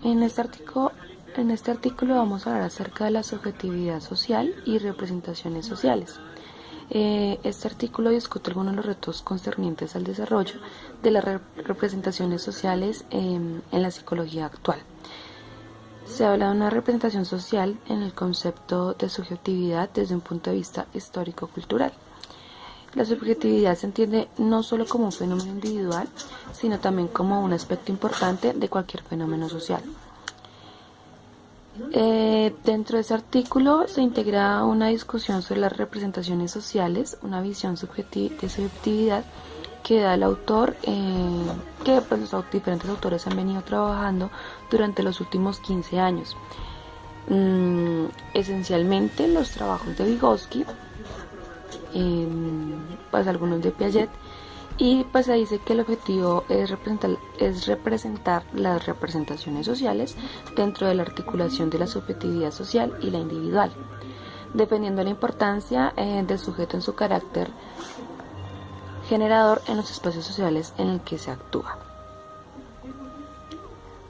En este artículo vamos a hablar acerca de la subjetividad social y representaciones sociales. Este artículo discute algunos de los retos concernientes al desarrollo de las representaciones sociales en la psicología actual. Se habla de una representación social en el concepto de subjetividad desde un punto de vista histórico-cultural. La subjetividad se entiende no solo como un fenómeno individual, sino también como un aspecto importante de cualquier fenómeno social. Dentro de ese artículo se integra una discusión sobre las representaciones sociales, una visión de subjetividad que da el autor, que pues, los diferentes autores han venido trabajando durante los últimos 15 años. Esencialmente los trabajos de Vygotsky, pues algunos de Piaget, y pues se dice que el objetivo es representar las representaciones sociales dentro de la articulación de la subjetividad social y la individual, defendiendo la importancia del sujeto en su carácter generador en los espacios sociales en el que se actúa.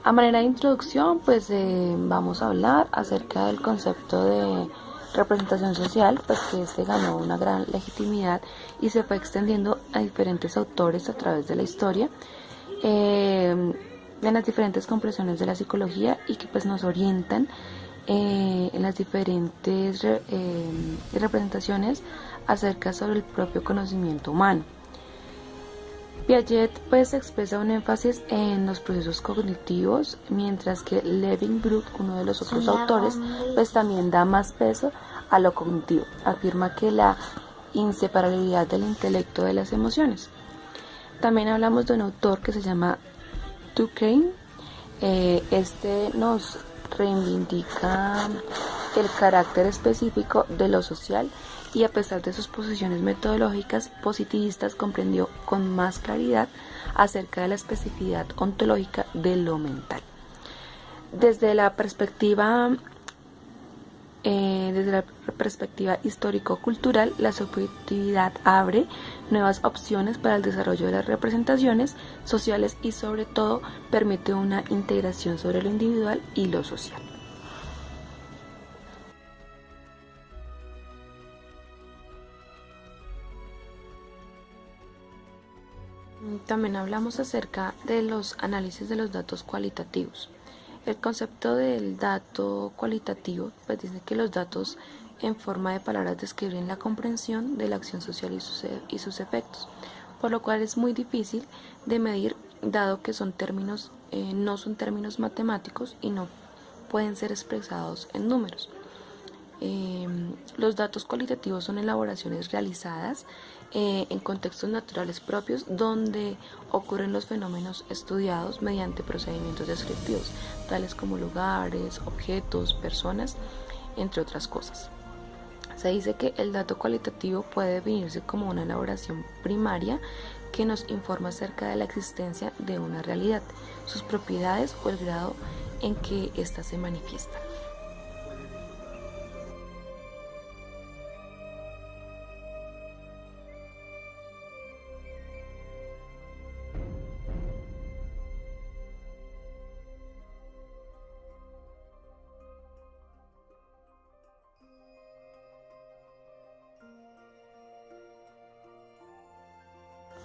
A manera de introducción, pues vamos a hablar acerca del concepto de representación social, pues que este ganó una gran legitimidad y se fue extendiendo a diferentes autores a través de la historia, en las diferentes comprensiones de la psicología y que pues nos orientan en las diferentes representaciones acerca sobre el propio conocimiento humano. Piaget pues expresa un énfasis en los procesos cognitivos, mientras que Levinbrück, uno de los otros autores, pues también da más peso a lo cognitivo. Afirma que la inseparabilidad del intelecto de las emociones. También hablamos de un autor que se llama Durkheim. Este nos reivindica el carácter específico de lo social y a pesar de sus posiciones metodológicas positivistas comprendió con más claridad acerca de la especificidad ontológica de lo mental. Desde la perspectiva histórico-cultural, la subjetividad abre nuevas opciones para el desarrollo de las representaciones sociales y sobre todo permite una integración sobre lo individual y lo social. También hablamos acerca de los análisis de los datos cualitativos. El concepto del dato cualitativo pues dice que los datos en forma de palabras describen la comprensión de la acción social y sus efectos, por lo cual es muy difícil de medir dado que no son términos matemáticos y no pueden ser expresados en números. Los datos cualitativos son elaboraciones realizadas en contextos naturales propios donde ocurren los fenómenos estudiados mediante procedimientos descriptivos, tales como lugares, objetos, personas, entre otras cosas. Se dice que el dato cualitativo puede definirse como una elaboración primaria que nos informa acerca de la existencia de una realidad, sus propiedades o el grado en que ésta se manifiesta.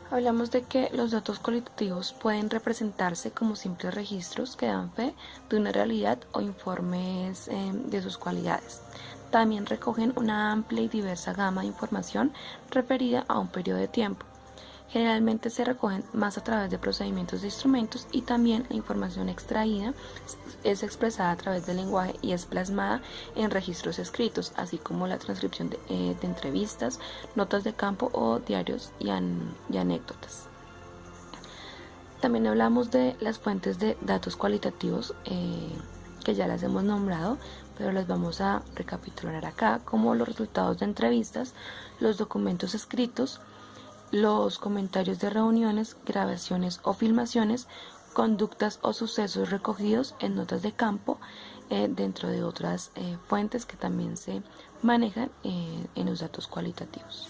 Hablamos de que los datos cualitativos pueden representarse como simples registros que dan fe de una realidad o informes de sus cualidades. También recogen una amplia y diversa gama de información referida a un periodo de tiempo. Generalmente se recogen más a través de procedimientos de instrumentos y también la información extraída es expresada a través del lenguaje y es plasmada en registros escritos, así como la transcripción de entrevistas, notas de campo o diarios y anécdotas. También hablamos de las fuentes de datos cualitativos que ya las hemos nombrado, pero las vamos a recapitular acá, como los resultados de entrevistas, los documentos escritos, los comentarios de reuniones, grabaciones o filmaciones, conductas o sucesos recogidos en notas de campo, dentro de otras fuentes que también se manejan en los datos cualitativos.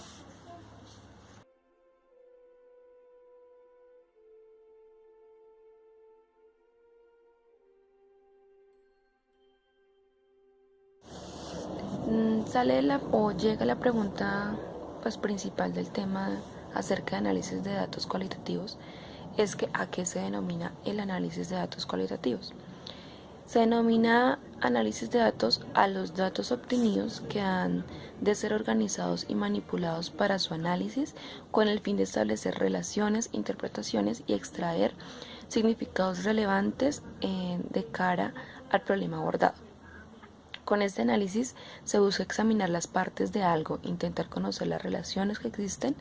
sale o llega la pregunta pues principal del tema acerca de análisis de datos cualitativos, es que ¿a qué se denomina el análisis de datos cualitativos? Se denomina análisis de datos a los datos obtenidos que han de ser organizados y manipulados para su análisis con el fin de establecer relaciones, interpretaciones y extraer significados relevantes de cara al problema abordado. Con este análisis se busca examinar las partes de algo, intentar conocer las relaciones que existen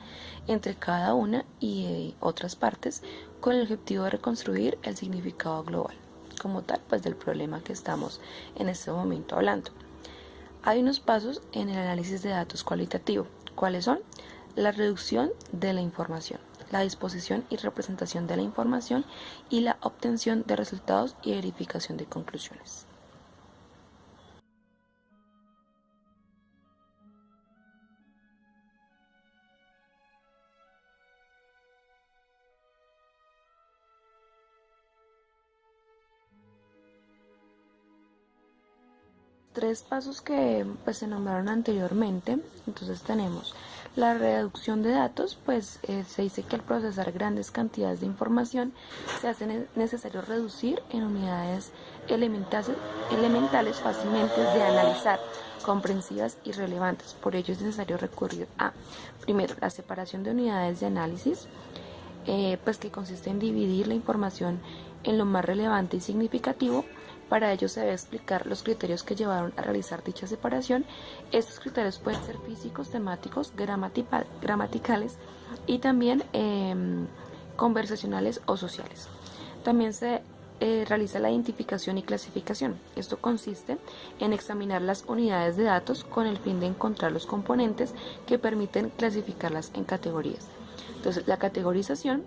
entre cada una y otras partes con el objetivo de reconstruir el significado global, como tal, pues del problema que estamos en este momento hablando. Hay unos pasos en el análisis de datos cualitativo. ¿Cuáles son? La reducción de la información, la disposición y representación de la información y la obtención de resultados y verificación de conclusiones. Tres pasos que pues se nombraron anteriormente. Entonces tenemos la reducción de datos, pues se dice que al procesar grandes cantidades de información se hace necesario reducir en unidades elementales fácilmente de analizar, comprensivas y relevantes. Por ello es necesario recurrir a, primero, la separación de unidades de análisis, pues que consiste en dividir la información en lo más relevante y significativo. Para ello se debe explicar los criterios que llevaron a realizar dicha separación. Estos criterios pueden ser físicos, temáticos, gramaticales y también conversacionales o sociales. También se realiza la identificación y clasificación. Esto consiste en examinar las unidades de datos con el fin de encontrar los componentes que permiten clasificarlas en categorías. Entonces, la categorización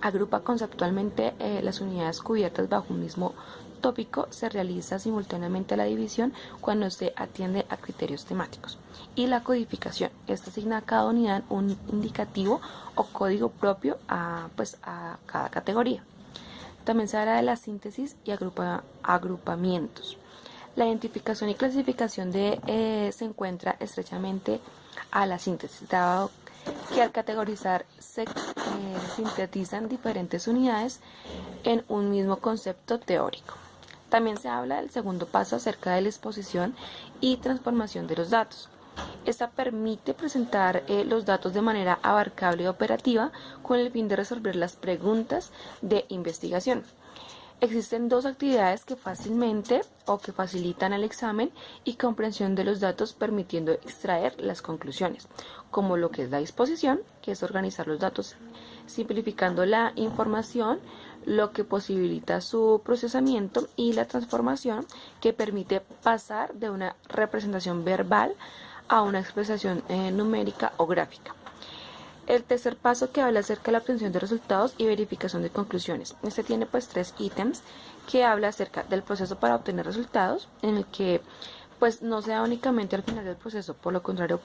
agrupa conceptualmente las unidades cubiertas bajo un mismo tópico. Se realiza simultáneamente la división cuando se atiende a criterios temáticos. Y la codificación, esta asigna a cada unidad un indicativo o código propio a cada categoría. También se habla de la síntesis y agrupamientos. La identificación y clasificación se encuentra estrechamente a la síntesis, dado que al categorizar se sintetizan diferentes unidades en un mismo concepto teórico. También se habla del segundo paso acerca de la exposición y transformación de los datos. Esta permite presentar los datos de manera abarcable y operativa con el fin de resolver las preguntas de investigación. Existen dos actividades que fácilmente o que facilitan el examen y comprensión de los datos, permitiendo extraer las conclusiones, como lo que es la disposición, que es organizar los datos simplificando la información, lo que posibilita su procesamiento, y la transformación, que permite pasar de una representación verbal a una expresión numérica o gráfica. El tercer paso, que habla acerca de la obtención de resultados y verificación de conclusiones. Este tiene pues 3 ítems, que habla acerca del proceso para obtener resultados, en el que pues no se da únicamente al final del proceso, por lo contrario se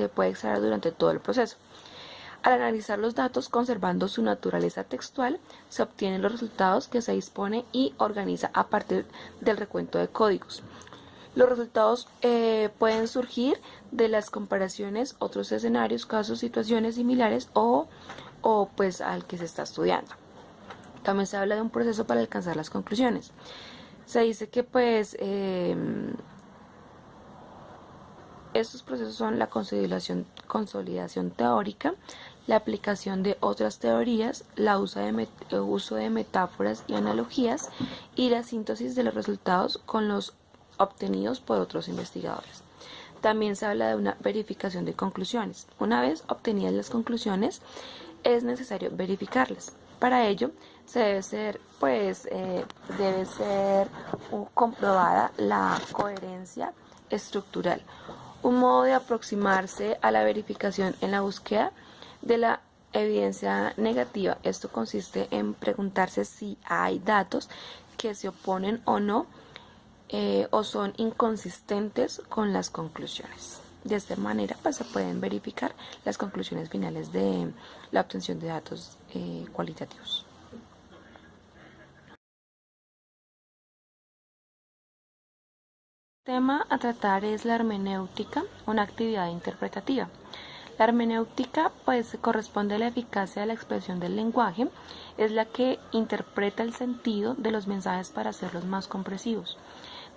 puede extraer durante todo el proceso. Al analizar los datos conservando su naturaleza textual, se obtienen los resultados que se dispone y organiza a partir del recuento de códigos. Los resultados pueden surgir de las comparaciones, otros escenarios, casos, situaciones similares o pues al que se está estudiando. También se habla de un proceso para alcanzar las conclusiones. Se dice que pues estos procesos son la consolidación teórica, la aplicación de otras teorías, el uso de metáforas y analogías, y la síntesis de los resultados con los obtenidos por otros investigadores. También se habla de una verificación de conclusiones. Una vez obtenidas las conclusiones, es necesario verificarlas. Para ello, debe ser comprobada la coherencia estructural. Un modo de aproximarse a la verificación en la búsqueda de la evidencia negativa. Esto consiste en preguntarse si hay datos que se oponen o no, o son inconsistentes con las conclusiones. De esta manera pues se pueden verificar las conclusiones finales de la obtención de datos cualitativos. Tema a tratar es la hermenéutica, una actividad interpretativa. La hermenéutica pues corresponde a la eficacia de la expresión del lenguaje, es la que interpreta el sentido de los mensajes para hacerlos más comprensivos.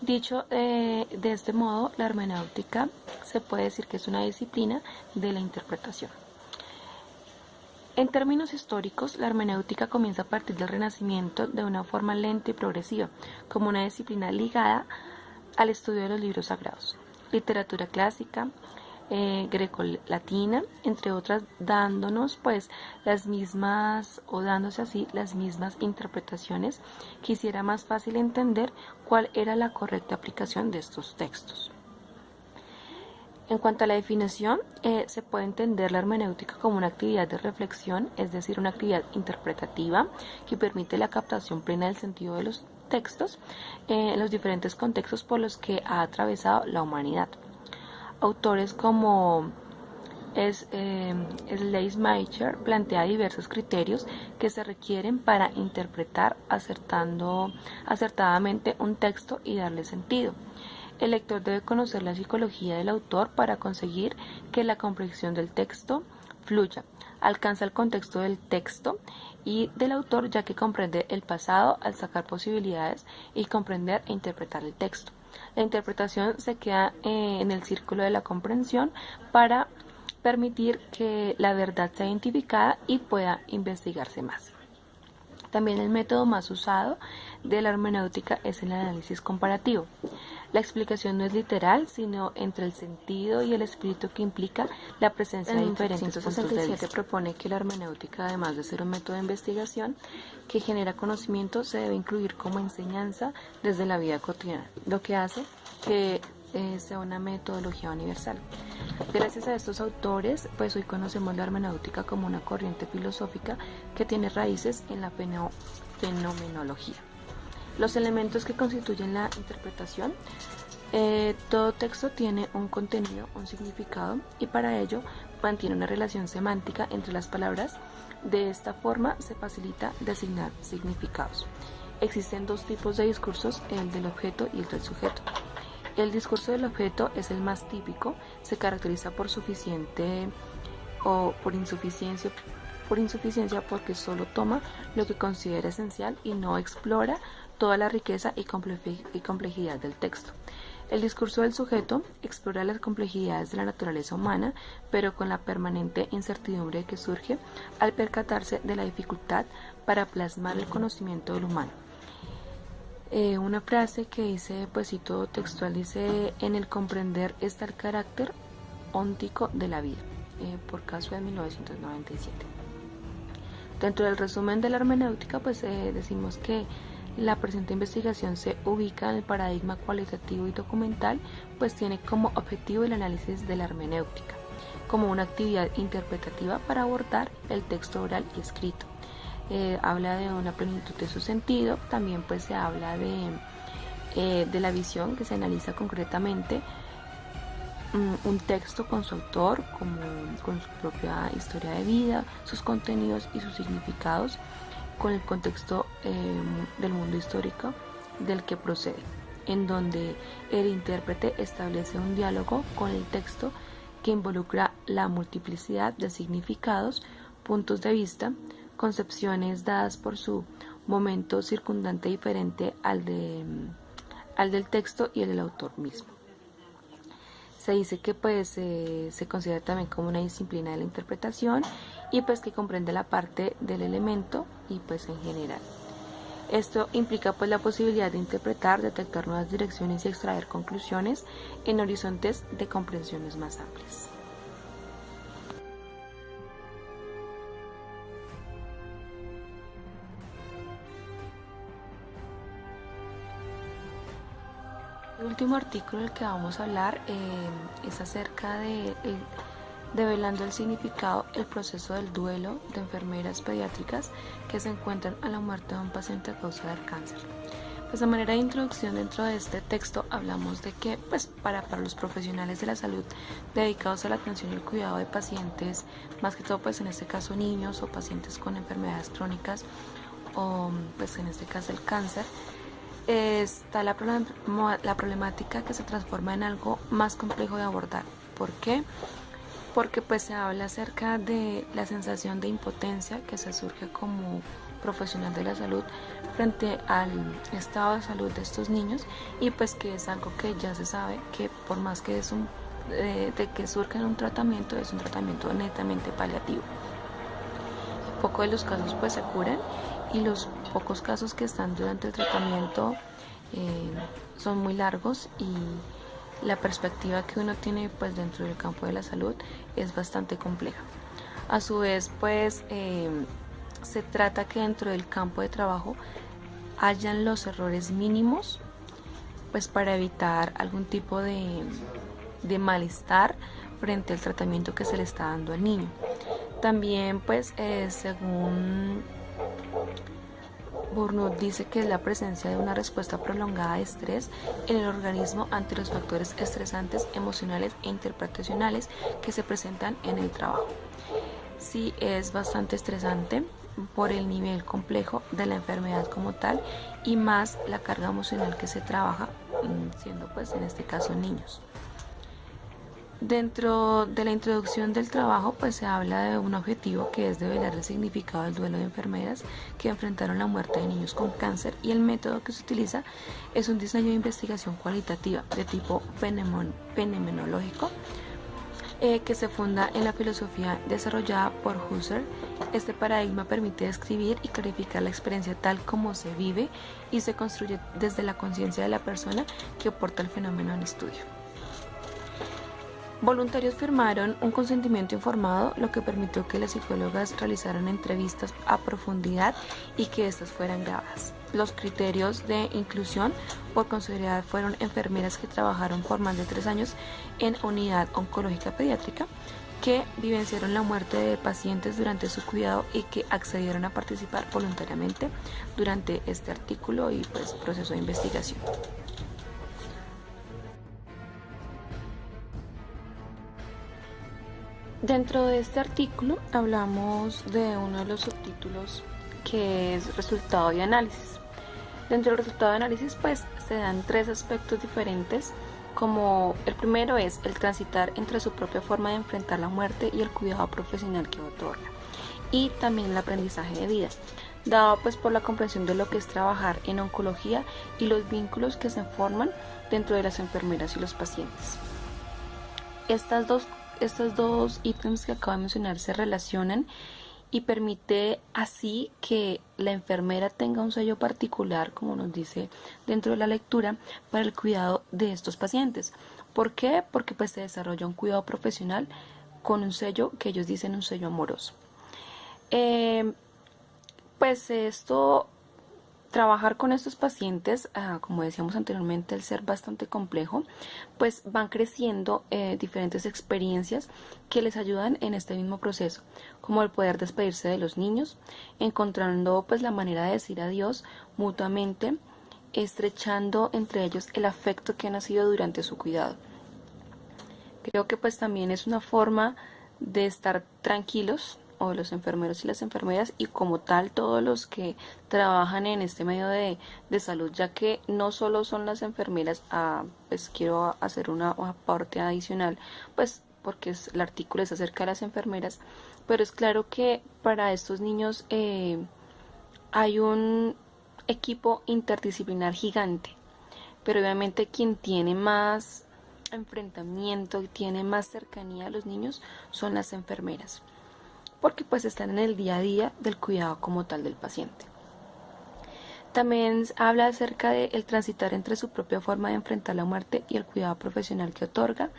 Dicho de este modo, la hermenéutica se puede decir que es una disciplina de la interpretación. En términos históricos, la hermenéutica comienza a partir del Renacimiento de una forma lenta y progresiva, como una disciplina ligada al estudio de los libros sagrados, literatura clásica, greco-latina, entre otras, dándonos pues las mismas o dándose así las mismas interpretaciones que hiciera más fácil entender cuál era la correcta aplicación de estos textos. En cuanto a la definición, se puede entender la hermenéutica como una actividad de reflexión, es decir, una actividad interpretativa que permite la captación plena del sentido de los textos en los diferentes contextos por los que ha atravesado la humanidad. Autores como Schleiermacher plantea diversos criterios que se requieren para interpretar acertadamente un texto y darle sentido. El lector debe conocer la psicología del autor para conseguir que la comprensión del texto fluya. Alcanza el contexto del texto y del autor, ya que comprende el pasado al sacar posibilidades y comprender e interpretar el texto. La interpretación se queda en el círculo de la comprensión para permitir que la verdad sea identificada y pueda investigarse más. También el método más usado de la hermenéutica es el análisis comparativo. La explicación no es literal, sino entre el sentido y el espíritu que implica la presencia de diferentes puntos de vista. Propone que la hermenéutica, además de ser un método de investigación que genera conocimiento, se debe incluir como enseñanza desde la vida cotidiana, lo que hace que sea una metodología universal. Gracias a estos autores, pues hoy conocemos la hermenéutica como una corriente filosófica que tiene raíces en la fenomenología. Los elementos que constituyen la interpretación. Todo texto tiene un contenido, un significado, y para ello mantiene una relación semántica entre las palabras. De esta forma se facilita designar significados. Existen dos tipos de discursos, el del objeto y el del sujeto. El discurso del objeto es el más típico, se caracteriza por suficiente o por insuficiencia porque solo toma lo que considera esencial y no explora toda la riqueza y complejidad del texto. El discurso del sujeto explora las complejidades de la naturaleza humana, pero con la permanente incertidumbre que surge al percatarse de la dificultad para plasmar el conocimiento del humano. Una frase que dice, pues cito textual, dice: en el comprender está el carácter óntico de la vida, por caso de 1997. Dentro del resumen de la hermenéutica, pues decimos que la presente investigación se ubica en el paradigma cualitativo y documental, pues tiene como objetivo el análisis de la hermenéutica, como una actividad interpretativa para abordar el texto oral y escrito. Habla de una plenitud de su sentido, también pues se habla de la visión que se analiza concretamente un texto con su autor, con su propia historia de vida, sus contenidos y sus significados, con el contexto del mundo histórico del que procede, en donde el intérprete establece un diálogo con el texto que involucra la multiplicidad de significados, puntos de vista, concepciones dadas por su momento circundante diferente al del texto y el del autor mismo. Se dice que pues se considera también como una disciplina de la interpretación y pues que comprende la parte del elemento y pues en general. Esto implica pues la posibilidad de interpretar, detectar nuevas direcciones y extraer conclusiones en horizontes de comprensiones más amplias. El último artículo del que vamos a hablar es acerca de develando el significado, el proceso del duelo de enfermeras pediátricas que se encuentran a la muerte de un paciente a causa del cáncer. Pues a manera de introducción dentro de este texto hablamos de que pues para los profesionales de la salud dedicados a la atención y el cuidado de pacientes, más que todo pues en este caso niños o pacientes con enfermedades crónicas o pues en este caso el cáncer, está la problemática que se transforma en algo más complejo de abordar. ¿Por qué? Porque pues se habla acerca de la sensación de impotencia que se surge como profesional de la salud frente al estado de salud de estos niños, y pues que es algo que ya se sabe que por más que de que surja un tratamiento, es un tratamiento netamente paliativo. Poco de los casos pues se curan, y los pocos casos que están durante el tratamiento son muy largos, y la perspectiva que uno tiene pues dentro del campo de la salud es bastante compleja. A su vez pues se trata que dentro del campo de trabajo hayan los errores mínimos pues para evitar algún tipo de malestar frente al tratamiento que se le está dando al niño. También pues según Burnout dice que es la presencia de una respuesta prolongada de estrés en el organismo ante los factores estresantes emocionales e interpretacionales que se presentan en el trabajo. Sí, es bastante estresante por el nivel complejo de la enfermedad como tal, y más la carga emocional que se trabaja, siendo pues en este caso niños. Dentro de la introducción del trabajo pues se habla de un objetivo que es develar el significado del duelo de enfermeras que enfrentaron la muerte de niños con cáncer, y el método que se utiliza es un diseño de investigación cualitativa de tipo fenomenológico que se funda en la filosofía desarrollada por Husserl. Este paradigma permite describir y clarificar la experiencia tal como se vive y se construye desde la conciencia de la persona que aporta el fenómeno en estudio. Voluntarios firmaron un consentimiento informado, lo que permitió que las psicólogas realizaran entrevistas a profundidad y que éstas fueran grabadas. Los criterios de inclusión por considerabilidad fueron enfermeras que trabajaron por más de 3 años en unidad oncológica pediátrica, que vivenciaron la muerte de pacientes durante su cuidado y que accedieron a participar voluntariamente durante este artículo y pues proceso de investigación. Dentro de este artículo hablamos de uno de los subtítulos, que es resultado y análisis. Dentro del resultado de análisis pues se dan 3 aspectos diferentes, como el primero es el transitar entre su propia forma de enfrentar la muerte y el cuidado profesional que otorga, y también el aprendizaje de vida, dado pues por la comprensión de lo que es trabajar en oncología y los vínculos que se forman dentro de las enfermeras y los pacientes. Estos dos ítems que acabo de mencionar se relacionan y permite así que la enfermera tenga un sello particular, como nos dice dentro de la lectura, para el cuidado de estos pacientes. ¿Por qué? Porque pues se desarrolla un cuidado profesional con un sello que ellos dicen un sello amoroso. Pues esto, trabajar con estos pacientes, como decíamos anteriormente, al ser bastante complejo, pues van creciendo diferentes experiencias que les ayudan en este mismo proceso, como el poder despedirse de los niños, encontrando pues la manera de decir adiós mutuamente, estrechando entre ellos el afecto que ha nacido durante su cuidado. Creo que pues también es una forma de estar tranquilos, o los enfermeros y las enfermeras, y como tal todos los que trabajan en este medio de salud, ya que no solo son las enfermeras. Pues quiero hacer un aporte adicional, pues porque el artículo es acerca de las enfermeras, pero es claro que para estos niños hay un equipo interdisciplinar gigante, pero obviamente quien tiene más enfrentamiento y tiene más cercanía a los niños son las enfermeras, porque pues están en el día a día del cuidado como tal del paciente. También habla acerca de el transitar entre su propia forma de enfrentar la muerte y el cuidado profesional que otorga.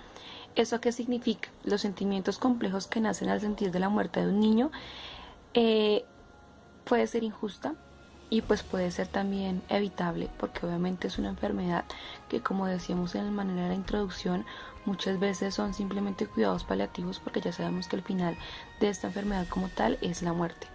¿Eso qué significa? Los sentimientos complejos que nacen al sentir de la muerte de un niño puede ser injusta, y pues puede ser también evitable, porque obviamente es una enfermedad que, como decíamos en la manera de la introducción, muchas veces son simplemente cuidados paliativos, porque ya sabemos que el final de esta enfermedad como tal es la muerte.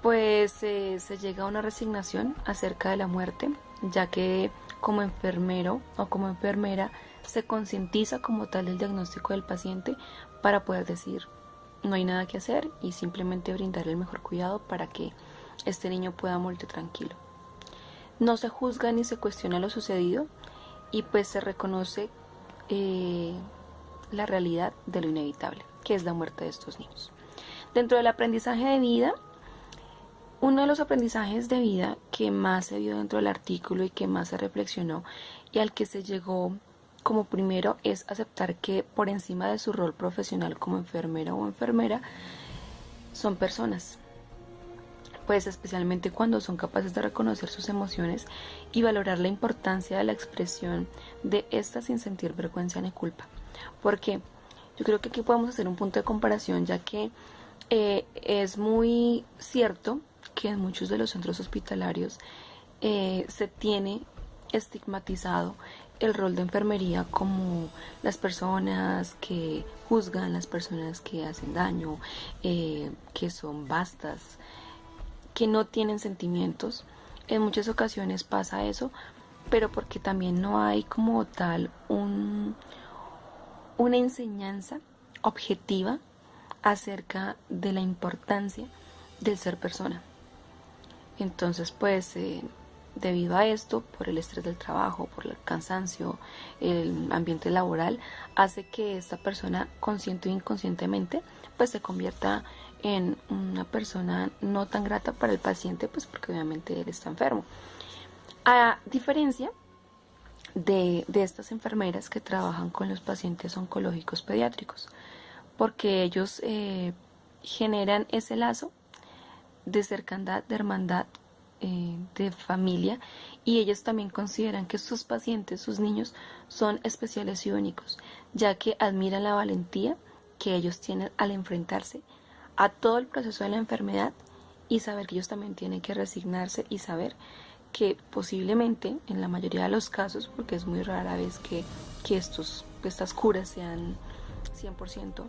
Pues se llega a una resignación acerca de la muerte, ya que como enfermero o como enfermera se concientiza como tal el diagnóstico del paciente para poder decir no hay nada que hacer y simplemente brindar el mejor cuidado para que este niño pueda morir tranquilo. No se juzga ni se cuestiona lo sucedido y pues se reconoce la realidad de lo inevitable, que es la muerte de estos niños. Dentro del aprendizaje de vida, uno de los aprendizajes de vida que más se vio dentro del artículo y que más se reflexionó y al que se llegó como primero es aceptar que por encima de su rol profesional como enfermera o enfermera son personas, pues especialmente cuando son capaces de reconocer sus emociones y valorar la importancia de la expresión de estas sin sentir vergüenza ni culpa. Porque yo creo que aquí podemos hacer un punto de comparación, ya que es muy cierto que en muchos de los centros hospitalarios se tiene estigmatizado el rol de enfermería como las personas que juzgan, las personas que hacen daño, que son vastas, que no tienen sentimientos. En muchas ocasiones pasa eso, pero porque también no hay como tal una enseñanza objetiva acerca de la importancia del ser persona. Entonces, pues, debido a esto, por el estrés del trabajo, por el cansancio, el ambiente laboral, hace que esta persona, consciente o inconscientemente, pues se convierta en una persona no tan grata para el paciente, pues porque obviamente él está enfermo. A diferencia de estas enfermeras que trabajan con los pacientes oncológicos pediátricos, porque ellos generan ese lazo de cercanía, de hermandad, de familia, y ellos también consideran que sus pacientes, sus niños, son especiales y únicos, ya que admiran la valentía que ellos tienen al enfrentarse a todo el proceso de la enfermedad y saber que ellos también tienen que resignarse y saber que posiblemente, en la mayoría de los casos, porque es muy rara vez que estas curas sean 100%,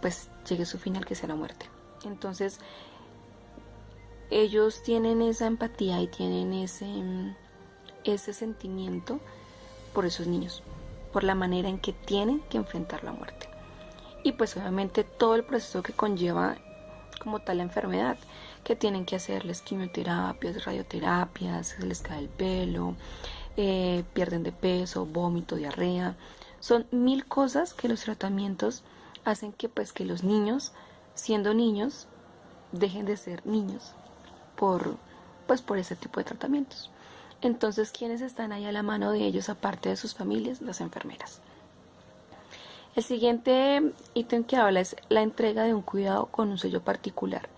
pues llegue su final, que sea la muerte. Entonces ellos tienen esa empatía y tienen ese sentimiento por esos niños, por la manera en que tienen que enfrentar la muerte y pues obviamente todo el proceso que conlleva como tal la enfermedad, que tienen que hacerles quimioterapias, radioterapias, se les cae el pelo, pierden de peso, vómito, diarrea. Son 1000 cosas que los tratamientos hacen que pues que los niños, siendo niños, dejen de ser niños por ese tipo de tratamientos. Entonces, ¿quiénes están ahí a la mano de ellos aparte de sus familias? Las enfermeras. El siguiente ítem que habla es la entrega de un cuidado con un sello particular.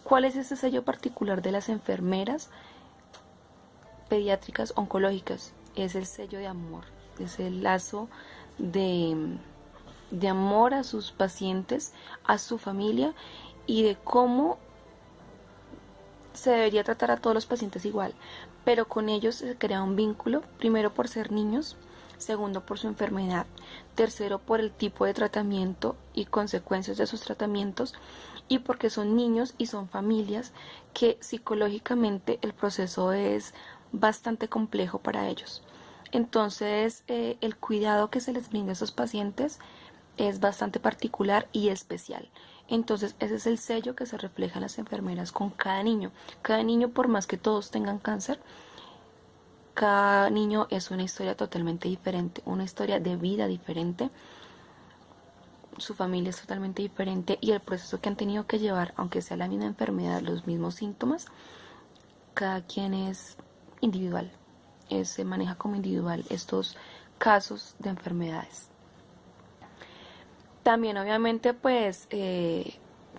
¿Cuál es ese sello particular de las enfermeras pediátricas oncológicas? Es el sello de amor, es el lazo de amor a sus pacientes, a su familia y de cómo se debería tratar a todos los pacientes igual, pero con ellos se crea un vínculo, primero por ser niños, segundo por su enfermedad, tercero por el tipo de tratamiento y consecuencias de sus tratamientos, y porque son niños y son familias que psicológicamente el proceso es bastante complejo para ellos. Entonces el cuidado que se les brinda a esos pacientes es bastante particular y especial. Entonces ese es el sello que se refleja en las enfermeras con cada niño. Cada niño, por más que todos tengan cáncer, cada niño es una historia totalmente diferente, una historia de vida diferente. Su familia es totalmente diferente y el proceso que han tenido que llevar, aunque sea la misma enfermedad, los mismos síntomas, cada quien es individual, se maneja como individual estos casos de enfermedades. También obviamente pues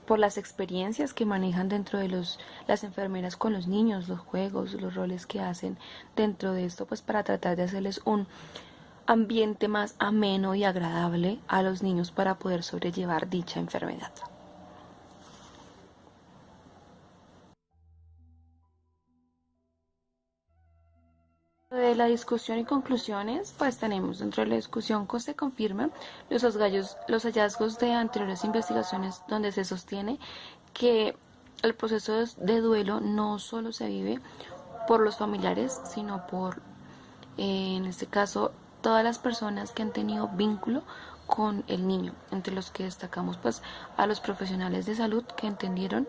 por las experiencias que manejan dentro de las enfermeras con los niños, los juegos, los roles que hacen dentro de esto, pues para tratar de hacerles un ambiente más ameno y agradable a los niños para poder sobrellevar dicha enfermedad. De la discusión y conclusiones, pues tenemos dentro de la discusión que se confirman los hallazgos de anteriores investigaciones donde se sostiene que el proceso de duelo no solo se vive por los familiares, sino por, en este caso, todas las personas que han tenido vínculo con el niño, entre los que destacamos pues a los profesionales de salud que atendieron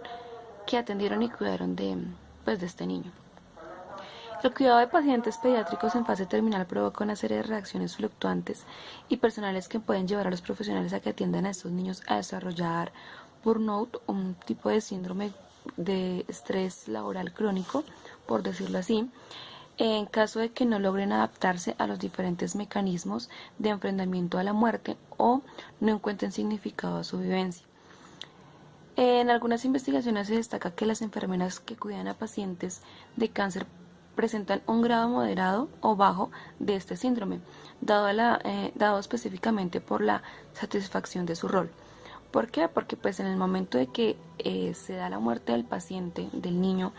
y cuidaron de este niño. El cuidado de pacientes pediátricos en fase terminal provoca una serie de reacciones fluctuantes y personales que pueden llevar a los profesionales a que atiendan a estos niños a desarrollar burnout, un tipo de síndrome de estrés laboral crónico, por decirlo así, en caso de que no logren adaptarse a los diferentes mecanismos de enfrentamiento a la muerte o no encuentren significado a su vivencia. En algunas investigaciones se destaca que las enfermeras que cuidan a pacientes de cáncer presentan un grado moderado o bajo de este síndrome, dado específicamente por la satisfacción de su rol. ¿Por qué? Porque pues en el momento de que se da la muerte del paciente, del niño,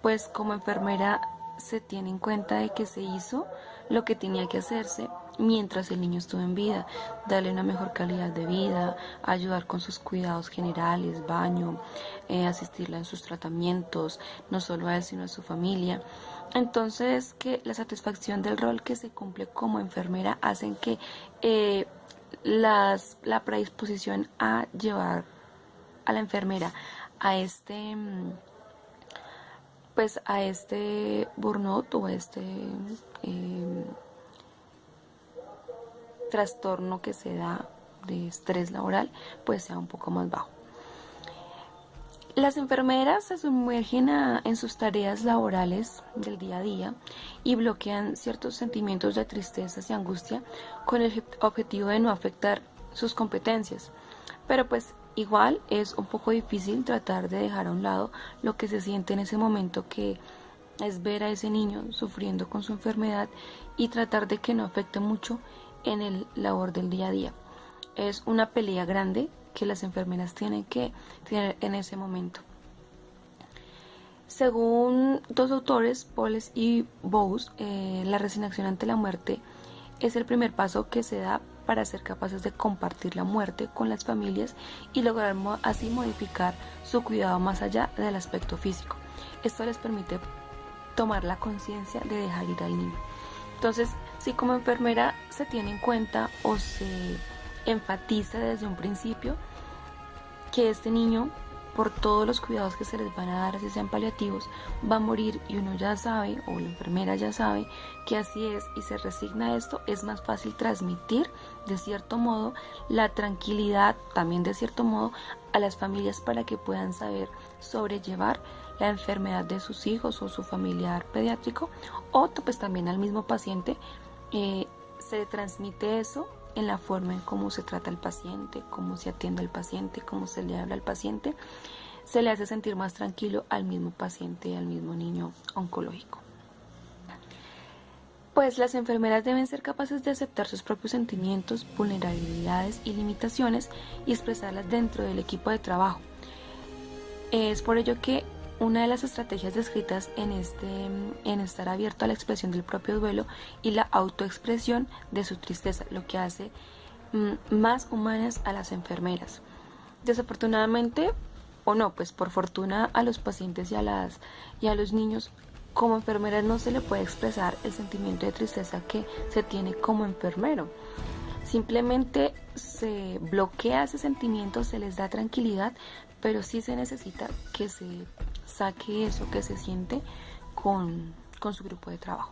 pues como enfermera se tiene en cuenta de que se hizo lo que tenía que hacerse mientras el niño estuvo en vida, darle una mejor calidad de vida, ayudar con sus cuidados generales, baño, asistirla en sus tratamientos, no solo a él sino a su familia. Entonces que la satisfacción del rol que se cumple como enfermera hacen que la predisposición a llevar a la enfermera a a este burnout o a este trastorno que se da de estrés laboral, pues sea un poco más bajo. Las enfermeras se sumergen en sus tareas laborales del día a día y bloquean ciertos sentimientos de tristeza y angustia con el objetivo de no afectar sus competencias. Pero pues igual es un poco difícil tratar de dejar a un lado lo que se siente en ese momento, que es ver a ese niño sufriendo con su enfermedad y tratar de que no afecte mucho en el labor del día a día. Es una pelea grande que las enfermeras tienen que tener en ese momento. Según dos autores, Paules y Bowes, la resignación ante la muerte es el primer paso que se da para ser capaces de compartir la muerte con las familias y lograr así modificar su cuidado más allá del aspecto físico. Esto les permite tomar la conciencia de dejar ir al niño. Entonces, si como enfermera se tiene en cuenta o se enfatiza desde un principio que este niño, por todos los cuidados que se les van a dar, así sean paliativos, va a morir, y uno ya sabe, o la enfermera ya sabe que así es y se resigna a esto, es más fácil transmitir de cierto modo la tranquilidad también de cierto modo a las familias para que puedan saber sobrellevar la enfermedad de sus hijos o su familiar pediátrico, o pues también al mismo paciente se transmite eso en la forma en cómo se trata al paciente, cómo se atiende al paciente, cómo se le habla al paciente, se le hace sentir más tranquilo al mismo paciente, al mismo niño oncológico. Pues las enfermeras deben ser capaces de aceptar sus propios sentimientos, vulnerabilidades y limitaciones y expresarlas dentro del equipo de trabajo. Es por ello que una de las estrategias descritas en estar abierto a la expresión del propio duelo y la autoexpresión de su tristeza, lo que hace más humanas a las enfermeras. Desafortunadamente, o no, pues por fortuna a los pacientes y a los niños, como enfermeras no se le puede expresar el sentimiento de tristeza que se tiene como enfermero. Simplemente se bloquea ese sentimiento, se les da tranquilidad, pero sí se necesita que se saque eso que se siente con su grupo de trabajo.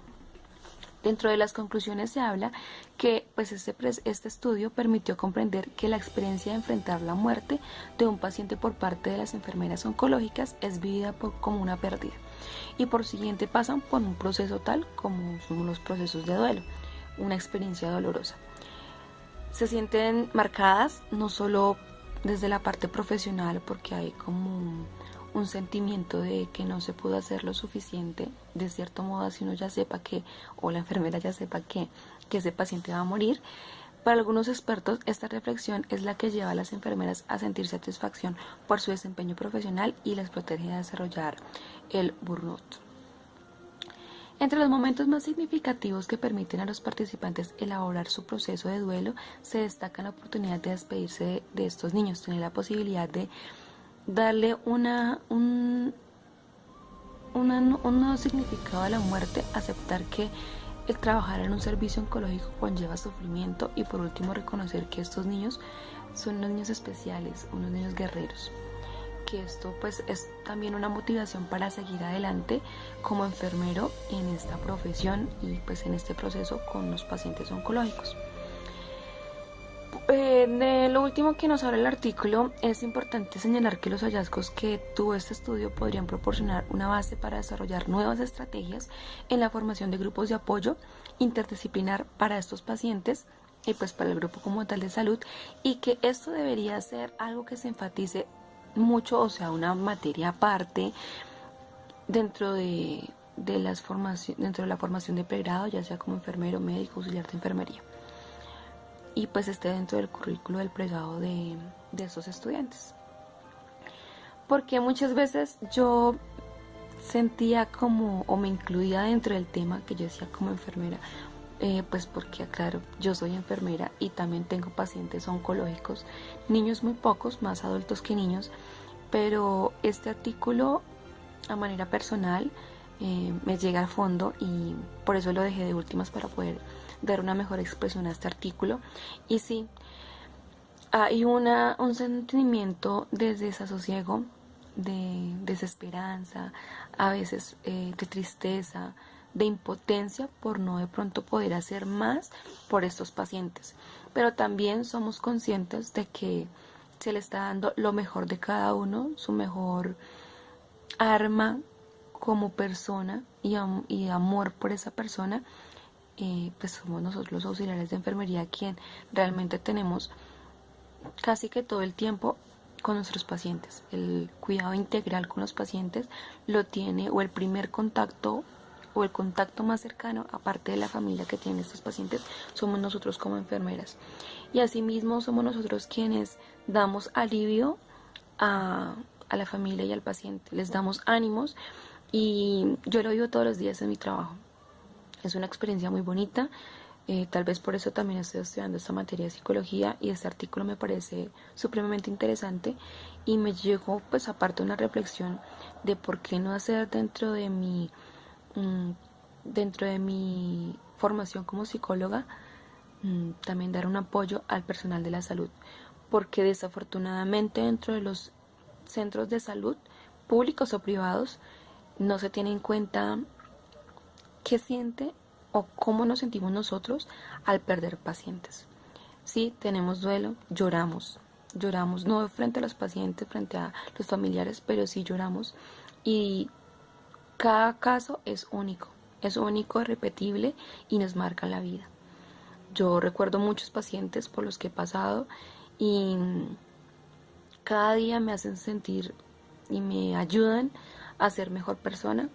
Dentro de las conclusiones se habla que pues este estudio permitió comprender que la experiencia de enfrentar la muerte de un paciente por parte de las enfermeras oncológicas es vivida como una pérdida y por siguiente pasan por un proceso tal como son los procesos de duelo, una experiencia dolorosa. Se sienten marcadas no solo desde la parte profesional, porque hay como un sentimiento de que no se pudo hacer lo suficiente, de cierto modo, así uno ya sepa que, o la enfermera ya sepa que ese paciente va a morir. Para algunos expertos, esta reflexión es la que lleva a las enfermeras a sentir satisfacción por su desempeño profesional y les protege de desarrollar el burnout. Entre los momentos más significativos que permiten a los participantes elaborar su proceso de duelo, se destaca la oportunidad de despedirse de estos niños, tener la posibilidad de darle un nuevo significado a la muerte, aceptar que el trabajar en un servicio oncológico conlleva sufrimiento y por último reconocer que estos niños son unos niños especiales, unos niños guerreros. que esto pues es también una motivación para seguir adelante como enfermero en esta profesión y pues en este proceso con los pacientes oncológicos. De lo último que nos habla el artículo, es importante señalar que los hallazgos que tuvo este estudio podrían proporcionar una base para desarrollar nuevas estrategias en la formación de grupos de apoyo interdisciplinar para estos pacientes y pues para el grupo como tal de salud, y que esto debería ser algo que se enfatice mucho, o sea, una materia aparte dentro de la formación de pregrado, ya sea como enfermero, médico, auxiliar de enfermería, y pues esté dentro del currículo del pregrado de estos estudiantes. Porque muchas veces yo sentía como, o me incluía dentro del tema que yo decía como enfermera, pues porque claro, yo soy enfermera y también tengo pacientes oncológicos, niños muy pocos, más adultos que niños, pero este artículo a manera personal me llega a fondo y por eso lo dejé de últimas para poder dar una mejor expresión a este artículo. Y sí, hay un sentimiento de desasosiego, de desesperanza, a veces de tristeza, de impotencia por no de pronto poder hacer más por estos pacientes. Pero también somos conscientes de que se le está dando lo mejor de cada uno, su mejor arma como persona y amor por esa persona. Pues somos nosotros los auxiliares de enfermería quien realmente tenemos casi que todo el tiempo con nuestros pacientes. El cuidado integral con los pacientes lo tiene, o el primer contacto o el contacto más cercano, aparte de la familia que tienen estos pacientes, somos nosotros como enfermeras. Y asimismo somos nosotros quienes damos alivio a la familia y al paciente, les damos ánimos, y yo lo vivo todos los días en mi trabajo. Es una experiencia muy bonita, tal vez por eso también estoy estudiando esta materia de psicología, y este artículo me parece supremamente interesante y me llegó pues aparte una reflexión de por qué no hacer dentro de mi formación como psicóloga, también dar un apoyo al personal de la salud, porque desafortunadamente dentro de los centros de salud, públicos o privados, no se tiene en cuenta qué siente o cómo nos sentimos nosotros al perder pacientes. Sí, tenemos duelo, lloramos, no frente a los pacientes, frente a los familiares, pero sí lloramos, y cada caso es único, irrepetible y nos marca la vida. Yo recuerdo muchos pacientes por los que he pasado y cada día me hacen sentir y me ayudan a ser mejor persona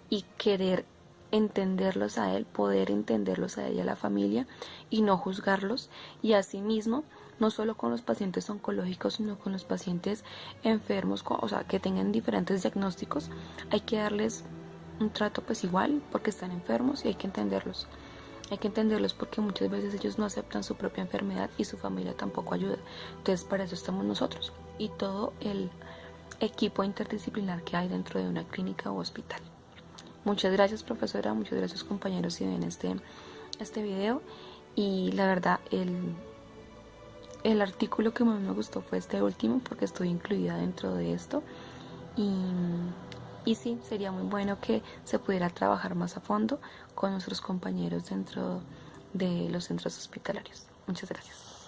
y querer entenderlos a él, poder entenderlos a ella y a la familia y no juzgarlos. Y asimismo, no solo con los pacientes oncológicos, sino con los pacientes enfermos, o sea, que tengan diferentes diagnósticos, hay que darles un trato pues igual porque están enfermos y hay que entenderlos. Hay que entenderlos porque muchas veces ellos no aceptan su propia enfermedad y su familia tampoco ayuda. Entonces para eso estamos nosotros y todo el equipo interdisciplinar que hay dentro de una clínica o hospital. Muchas gracias, profesora, muchas gracias, compañeros, si ven este video. Y la verdad, el artículo que más me gustó fue este último porque estoy incluida dentro de esto. Y sí, sería muy bueno que se pudiera trabajar más a fondo con nuestros compañeros dentro de los centros hospitalarios. Muchas gracias.